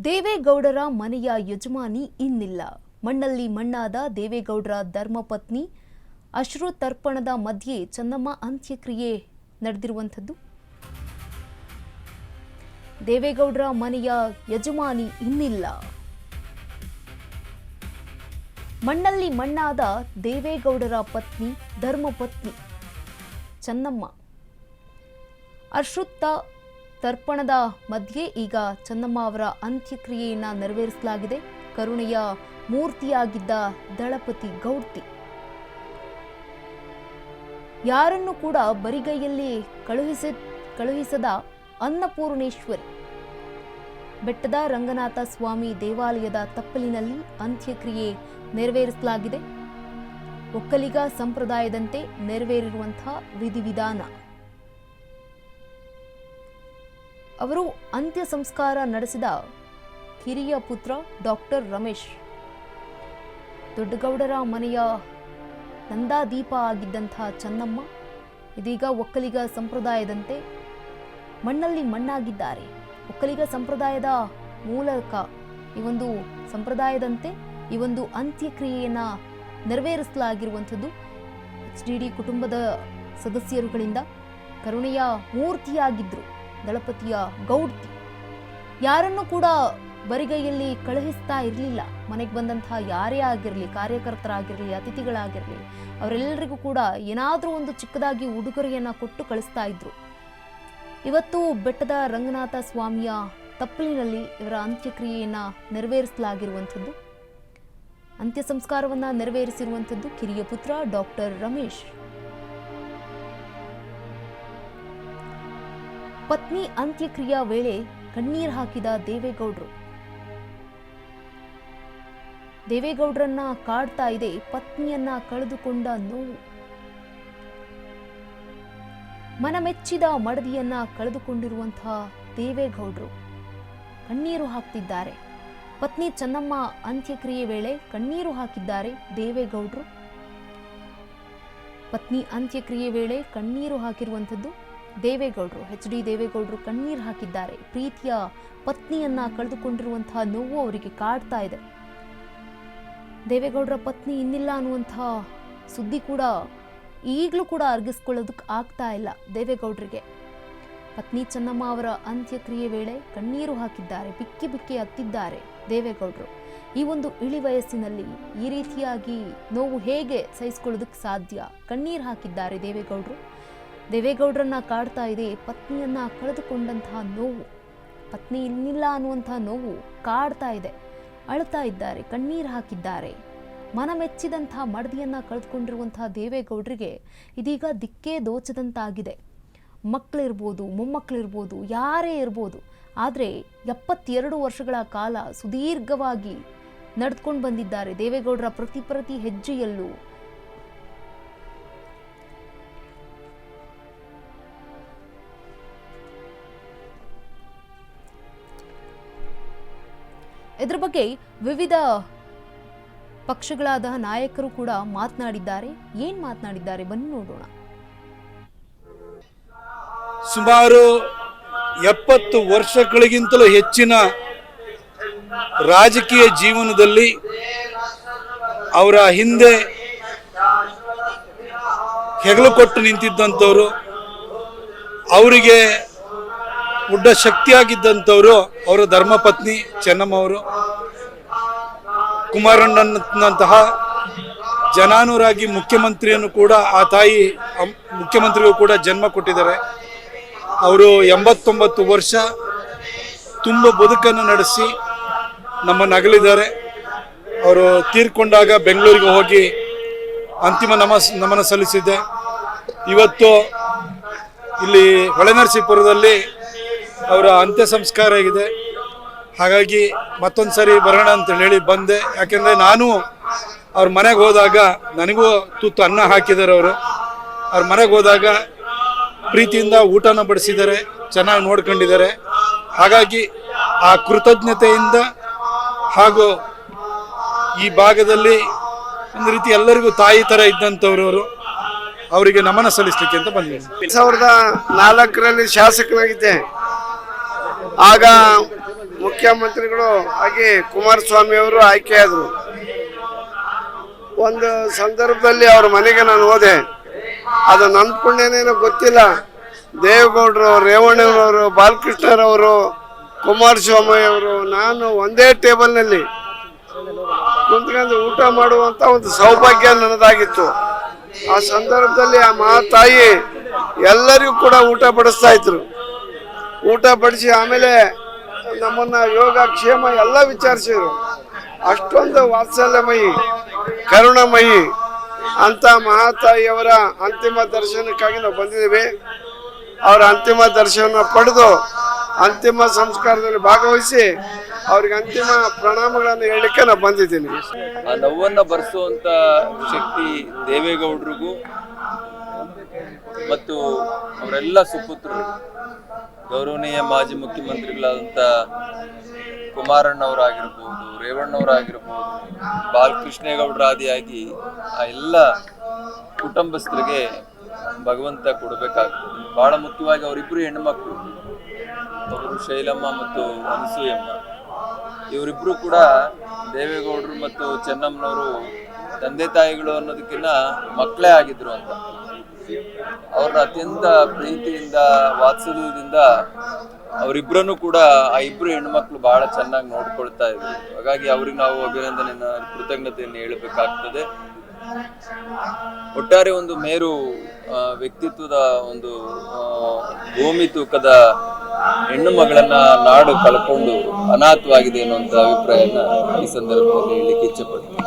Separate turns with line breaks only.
ದೇವೇಗೌಡರ ಮನೆಯ ಯಜಮಾನಿ ಇನ್ನಿಲ್ಲ. ಮಣ್ಣಲ್ಲಿ ಮಣ್ಣಾದ ದೇವೇಗೌಡರ ಧರ್ಮಪತ್ನಿ ಅಶ್ರು ತರ್ಪಣದ ಮಧ್ಯೆ ಚೆನ್ನಮ್ಮ ಅಂತ್ಯಕ್ರಿಯೆ ನಡೆದಿರುವಂಥದ್ದು. ದೇವೇಗೌಡರ ಮನೆಯ ಯಜಮಾನಿ ಇನ್ನಿಲ್ಲ. ಮಣ್ಣಲ್ಲಿ ಮಣ್ಣಾದ ದೇವೇಗೌಡರ ಪತ್ನಿ ಧರ್ಮಪತ್ನಿ ಚೆನ್ನಮ್ಮ ಅಶ್ರುತ್ತ ತರ್ಪಣದ ಮಧ್ಯೆ ಈಗ ಚೆನ್ನಮ್ಮ ಅವರ ಅಂತ್ಯಕ್ರಿಯೆಯನ್ನ ನೆರವೇರಿಸಲಾಗಿದೆ. ಕರುಣೆಯ ಮೂರ್ತಿಯಾಗಿದ್ದ ದಳಪತಿ ಗೌಡ್ತಿ ಯಾರನ್ನು ಕೂಡ ಬರಿಗೈಯಲ್ಲಿ ಕಳುಹಿಸದ ಅನ್ನಪೂರ್ಣೇಶ್ವರಿ ಬೆಟ್ಟದ ರಂಗನಾಥ ಸ್ವಾಮಿ ದೇವಾಲಯದ ತಪ್ಪಲಿನಲ್ಲಿ ಅಂತ್ಯಕ್ರಿಯೆ ನೆರವೇರಿಸಲಾಗಿದೆ. ಒಕ್ಕಲಿಗ ಸಂಪ್ರದಾಯದಂತೆ ನೆರವೇರಿರುವಂತಹ ವಿಧಿವಿಧಾನ. ಅವರು ಅಂತ್ಯ ಸಂಸ್ಕಾರ ನಡೆಸಿದ ಕಿರಿಯ ಪುತ್ರ ಡಾಕ್ಟರ್ ರಮೇಶ್ ದೊಡ್ಡಗೌಡರ ಮನೆಯ ನಂದಾದೀಪ ಆಗಿದ್ದಂತಹ ಚೆನ್ನಮ್ಮ ಇದೀಗ ಒಕ್ಕಲಿಗ ಸಂಪ್ರದಾಯದಂತೆ ಮಣ್ಣಲ್ಲಿ ಮಣ್ಣಾಗಿದ್ದಾರೆ. ಒಕ್ಕಲಿಗ ಸಂಪ್ರದಾಯದ ಮೂಲಕ ಈ ಒಂದು ಅಂತ್ಯಕ್ರಿಯೆಯನ್ನ ನೆರವೇರಿಸಲಾಗಿರುವಂಥದ್ದು HDD ಕುಟುಂಬದ ಸದಸ್ಯರುಗಳಿಂದ. ಕರುಣೆಯ ಮೂರ್ತಿಯಾಗಿದ್ರು ದಳಪತಿಯ ಗೌಡ್ತಿ. ಯಾರನ್ನು ಕೂಡ ಬರಿಗೈಯಲ್ಲಿ ಕಳುಹಿಸ್ತಾ ಇರಲಿಲ್ಲ. ಮನೆಗೆ ಬಂದಂತಹ ಯಾರೇ ಆಗಿರಲಿ, ಕಾರ್ಯಕರ್ತರಾಗಿರಲಿ, ಅತಿಥಿಗಳಾಗಿರಲಿ, ಅವರೆಲ್ಲರಿಗೂ ಕೂಡ ಏನಾದರೂ ಒಂದು ಚಿಕ್ಕದಾಗಿ ಉಡುಗೊರೆಯನ್ನ ಕೊಟ್ಟು ಕಳಿಸ್ತಾ ಇದ್ರು. ಇವತ್ತು ಬೆಟ್ಟದ ರಂಗನಾಥ ಸ್ವಾಮಿಯ ತಪ್ಪಲಿನಲ್ಲಿ ಇವರ ಅಂತ್ಯಕ್ರಿಯೆಯನ್ನ ನೆರವೇರಿಸಲಾಗಿರುವಂಥದ್ದು. ಅಂತ್ಯ ಸಂಸ್ಕಾರವನ್ನ ನೆರವೇರಿಸಿರುವಂಥದ್ದು ಕಿರಿಯ ಪುತ್ರ ಡಾಕ್ಟರ್ ರಮೇಶ್. ಪತ್ನಿ ಅಂತ್ಯಕ್ರಿಯಾ ವೇಳೆ ಕಣ್ಣೀರು ಹಾಕಿದ ದೇವೇಗೌಡರನ್ನ ಕಾಡ್ತಾ ಇದೆ ಪತ್ನಿಯನ್ನ ಕಳೆದುಕೊಂಡ ನೋವು. ಮನಮೆಚ್ಚಿದ ಮಡದಿಯನ್ನ ಕಳೆದುಕೊಂಡಿರುವಂತಹ ದೇವೇಗೌಡರು ಕಣ್ಣೀರು ಹಾಕ್ತಿದ್ದಾರೆ. ಪತ್ನಿ ಚೆನ್ನಮ್ಮ ಅಂತ್ಯಕ್ರಿಯೆ ವೇಳೆ ಕಣ್ಣೀರು ಹಾಕಿದ್ದಾರೆ ದೇವೇಗೌಡರು. ಪತ್ನಿ ಅಂತ್ಯಕ್ರಿಯೆ ವೇಳೆ ಕಣ್ಣೀರು ಹಾಕಿರುವಂಥದ್ದು ದೇವೇಗೌಡರು. HD ದೇವೇಗೌಡರು ಕಣ್ಣೀರು ಹಾಕಿದ್ದಾರೆ. ಪ್ರೀತಿಯ ಪತ್ನಿಯನ್ನ ಕಳೆದುಕೊಂಡಿರುವಂತಹ ನೋವು ಅವರಿಗೆ ಕಾಡ್ತಾ ಇದೆ. ದೇವೇಗೌಡರ ಪತ್ನಿ ಇನ್ನಿಲ್ಲ ಅನ್ನುವಂತಹ ಸುದ್ದಿ ಕೂಡ ಈಗಲೂ ಕೂಡ ಅರ್ಗಿಸ್ಕೊಳ್ಳೋದಕ್ಕೆ ಆಗ್ತಾ ಇಲ್ಲ ದೇವೇಗೌಡರಿಗೆ. ಪತ್ನಿ ಚೆನ್ನಮ್ಮ ಅವರ ಅಂತ್ಯಕ್ರಿಯೆ ವೇಳೆ ಕಣ್ಣೀರು ಹಾಕಿದ್ದಾರೆ. ಬಿಕ್ಕಿ ಬಿಕ್ಕಿ ಹತ್ತಿದ್ದಾರೆ ದೇವೇಗೌಡರು. ಈ ಒಂದು ಇಳಿ ವಯಸ್ಸಿನಲ್ಲಿ ಈ ರೀತಿಯಾಗಿ ನೋವು ಹೇಗೆ ಸಹಿಸಿಕೊಳ್ಳೋದಕ್ಕೆ ಸಾಧ್ಯ? ಕಣ್ಣೀರು ಹಾಕಿದ್ದಾರೆ ದೇವೇಗೌಡರು. ದೇವೇಗೌಡರನ್ನ ಕಾಡ್ತಾ ಇದೆ ಪತ್ನಿಯನ್ನ ಕಳೆದುಕೊಂಡಂತಹ ನೋವು. ಪತ್ನಿ ಇನ್ನಿಲ್ಲ ಅನ್ನುವಂತಹ ನೋವು ಕಾಡ್ತಾ ಇದೆ. ಅಳ್ತಾ ಇದ್ದಾರೆ, ಕಣ್ಣೀರು ಹಾಕಿದ್ದಾರೆ. ಮನಮೆಚ್ಚಿದಂತಹ ಮಡದಿಯನ್ನ ಕಳೆದುಕೊಂಡಿರುವಂತಹ ದೇವೇಗೌಡರಿಗೆ ಇದೀಗ ದಿಕ್ಕೇ ದೋಚದಂತಾಗಿದೆ. ಮಕ್ಕಳಿರ್ಬೋದು, ಮೊಮ್ಮಕ್ಕಳಿರ್ಬೋದು, ಯಾರೇ ಇರ್ಬೋದು, ಆದರೆ 72 ವರ್ಷಗಳ ಕಾಲ ಸುದೀರ್ಘವಾಗಿ ನಡೆದುಕೊಂಡು ಬಂದಿದ್ದಾರೆ ದೇವೇಗೌಡರ ಪ್ರತಿ ಹೆಜ್ಜೆಯಲ್ಲೂ. ಇದರ ಬಗ್ಗೆ ವಿವಿಧ ಪಕ್ಷಗಳಾದ ನಾಯಕರು ಕೂಡ ಮಾತನಾಡಿದ್ದಾರೆ. ಏನ್ ಮಾತನಾಡಿದ್ದಾರೆ ಬನ್ನಿ ನೋಡೋಣ.
ಸುಮಾರು 70 ವರ್ಷಗಳಿಗಿಂತಲೂ ಹೆಚ್ಚಿನ ರಾಜಕೀಯ ಜೀವನದಲ್ಲಿ ಅವರ ಹಿಂದೆ ಹೆಗಲು ಕೊಟ್ಟು ನಿಂತಿದ್ದಂಥವರು, ಅವರಿಗೆ ಉಡ್ಡ ಶಕ್ತಿಯಾಗಿದ್ದಂಥವರು ಅವರ ಧರ್ಮಪತ್ನಿ ಚೆನ್ನಮ್ಮವರು. ಕುಮಾರಣ್ಣನಂತಹ ಜನಾನುರಾಗಿ ಮುಖ್ಯಮಂತ್ರಿಯನ್ನು ಕೂಡ ಆ ತಾಯಿ ಮುಖ್ಯಮಂತ್ರಿಗೂ ಕೂಡ ಜನ್ಮ ಕೊಟ್ಟಿದ್ದಾರೆ. ಅವರು 89 ವರ್ಷ ತುಂಬ ಬದುಕನ್ನು ನಡೆಸಿ ನಮ್ಮನ್ನಗಲಿದ್ದಾರೆ. ಅವರು ತೀರ್ಕೊಂಡಾಗ ಬೆಂಗಳೂರಿಗೆ ಹೋಗಿ ಅಂತಿಮ ನಮನ ಸಲ್ಲಿಸಿದ್ದೆ. ಇವತ್ತು ಇಲ್ಲಿ ಹೊಳೆನರಸೀಪುರದಲ್ಲಿ ಅವರ ಅಂತ್ಯ ಸಂಸ್ಕಾರ ಆಗಿದೆ. ಹಾಗಾಗಿ ಮತ್ತೊಂದು ಸರಿ ಬರೋಣ ಅಂತ ಹೇಳಿ ಬಂದೆ. ಯಾಕೆಂದರೆ ನಾನು ಅವ್ರ ಮನೆಗೆ ಹೋದಾಗ ನನಗೂ ತುತ್ತು ಅನ್ನ ಹಾಕಿದ್ದಾರೆ. ಅವ್ರ ಮನೆಗೆ ಹೋದಾಗ ಪ್ರೀತಿಯಿಂದ ಊಟನ ಬಡಿಸಿದ್ದಾರೆ, ಚೆನ್ನಾಗಿ ನೋಡ್ಕೊಂಡಿದ್ದಾರೆ. ಹಾಗಾಗಿ ಆ ಕೃತಜ್ಞತೆಯಿಂದ ಹಾಗೂ ಈ ಭಾಗದಲ್ಲಿ ಒಂದು ರೀತಿ ಎಲ್ಲರಿಗೂ ತಾಯಿ ಥರ ಇದ್ದಂಥವ್ರು ಅವರಿಗೆ ನಮನ ಸಲ್ಲಿಸಲಿಕ್ಕೆ ಅಂತ ಬಂದಿದ್ದೀನಿ.
2004ರಲ್ಲಿ ಶಾಸಕನಾಗಿದ್ದೆ. ಆಗ ಮುಖ್ಯಮಂತ್ರಿಗಳು ಆಗಿ ಕುಮಾರಸ್ವಾಮಿ ಅವರು ಆಯ್ಕೆಯಾದರು. ಒಂದು ಸಂದರ್ಭದಲ್ಲಿ ಅವ್ರ ಮನೆಗೆ ನಾನು ಹೋದೆ. ಅದು ನನ್ನ ಪುಣ್ಯನೇನೋ ಗೊತ್ತಿಲ್ಲ, ದೇವೇಗೌಡರು, ರೇವಣ್ಣನವರು, ಬಾಲಕೃಷ್ಣರವರು, ಕುಮಾರಸ್ವಾಮಿ ಅವರು, ನಾನು ಒಂದೇ ಟೇಬಲ್ನಲ್ಲಿ ಕುಂತ್ಕೊಂಡು ಊಟ ಮಾಡುವಂಥ ಒಂದು ಸೌಭಾಗ್ಯ ನನ್ನದಾಗಿತ್ತು. ಆ ಸಂದರ್ಭದಲ್ಲಿ ಆ ಮಹಾತಾಯಿ ಎಲ್ಲರಿಗೂ ಕೂಡ ಊಟ ಬಡಿಸ್ತಾ ಇದ್ರು. ಊಟ ಬಡಿಸಿ ಆಮೇಲೆ ನಮ್ಮನ್ನ ಯೋಗ ಕ್ಷೇಮ ಎಲ್ಲ ವಿಚಾರಿಸಿದ್ರು. ಅಷ್ಟೊಂದು ವಾತ್ಸಲ್ಯಮಯಿ, ಕರುಣಮಯಿ ಅಂತ ಮಹಾತಾಯಿಯವರ ಅಂತಿಮ ದರ್ಶನಕ್ಕಾಗಿ ನಾವು ಬಂದಿದ್ದೀವಿ. ಅವರ ಅಂತಿಮ ದರ್ಶನ ಪಡೆದು ಅಂತಿಮ ಸಂಸ್ಕಾರದಲ್ಲಿ ಭಾಗವಹಿಸಿ ಅವ್ರಿಗೆ ಅಂತಿಮ ಪ್ರಣಾಮಗಳನ್ನು ಹೇಳಲಿಕ್ಕೆ ನಾನು ಬಂದಿದ್ದೀನಿ.
ಆ ನೋವನ್ನು ಭರಿಸುವಂತ ಶಕ್ತಿ ದೇವೇಗೌಡರಿಗೂ ಮತ್ತು ಅವರೆಲ್ಲ ಸುಪುತ್ರರು, ಗೌರವನೀಯ ಮಾಜಿ ಮುಖ್ಯಮಂತ್ರಿಗಳಾದಂಥ ಕುಮಾರಣ್ಣವರಾಗಿರ್ಬೋದು, ರೇವಣ್ಣವರಾಗಿರ್ಬೋದು, ಬಾಲಕೃಷ್ಣೇಗೌಡರಾದಿಯಾಗಿ ಆ ಎಲ್ಲ ಕುಟುಂಬಸ್ಥರಿಗೆ ಭಗವಂತ ಕೊಡಬೇಕಾಗ್ತದೆ. ಭಾಳ ಮುಖ್ಯವಾಗಿ ಅವರಿಬ್ಬರು ಹೆಣ್ಣುಮಕ್ಕಳು, ಒಬ್ಬರು ಶೈಲಮ್ಮ ಮತ್ತು ಅನಸೂಯಮ್ಮ. ಇವರಿಬ್ಬರು ಕೂಡ ದೇವೇಗೌಡರು ಮತ್ತು ಚೆನ್ನಮ್ಮನವರು ತಂದೆ ತಾಯಿಗಳು ಅನ್ನೋದಕ್ಕಿಂತ ಮಕ್ಕಳೇ ಆಗಿದ್ರು ಅಂತ. ಅವ್ರನ್ನ ಅತ್ಯಂತ ಪ್ರೀತಿಯಿಂದ, ವಾತ್ಸಲ್ಯದಿಂದ ಅವರಿಬ್ಬರನ್ನು ಕೂಡ ಆ ಇಬ್ಬರು ಹೆಣ್ಮಕ್ಳು ಬಹಳ ಚೆನ್ನಾಗಿ ನೋಡ್ಕೊಳ್ತಾ ಇದ್ರು. ಹಾಗಾಗಿ ಅವ್ರಿಗೆ ನಾವು ಅಭಿನಂದನೆಯನ್ನ, ಕೃತಜ್ಞತೆಯನ್ನು ಹೇಳಬೇಕಾಗ್ತದೆ. ಒಟ್ಟಾರೆ ಒಂದು ಮೇರು ವ್ಯಕ್ತಿತ್ವದ ಒಂದು ಭೂಮಿ ತೂಕದ ಹೆಣ್ಣು ಮಗಳನ್ನ ನಾಡು ಕಳ್ಕೊಂಡು ಅನಾಥವಾಗಿದೆ ಅನ್ನುವಂಥ ಅಭಿಪ್ರಾಯನ ಈ ಸಂದರ್ಭದಲ್ಲಿ ಹೇಳಲಿಕ್ಕೆ ಇಚ್ಛೆಪಡ್ತೀನಿ.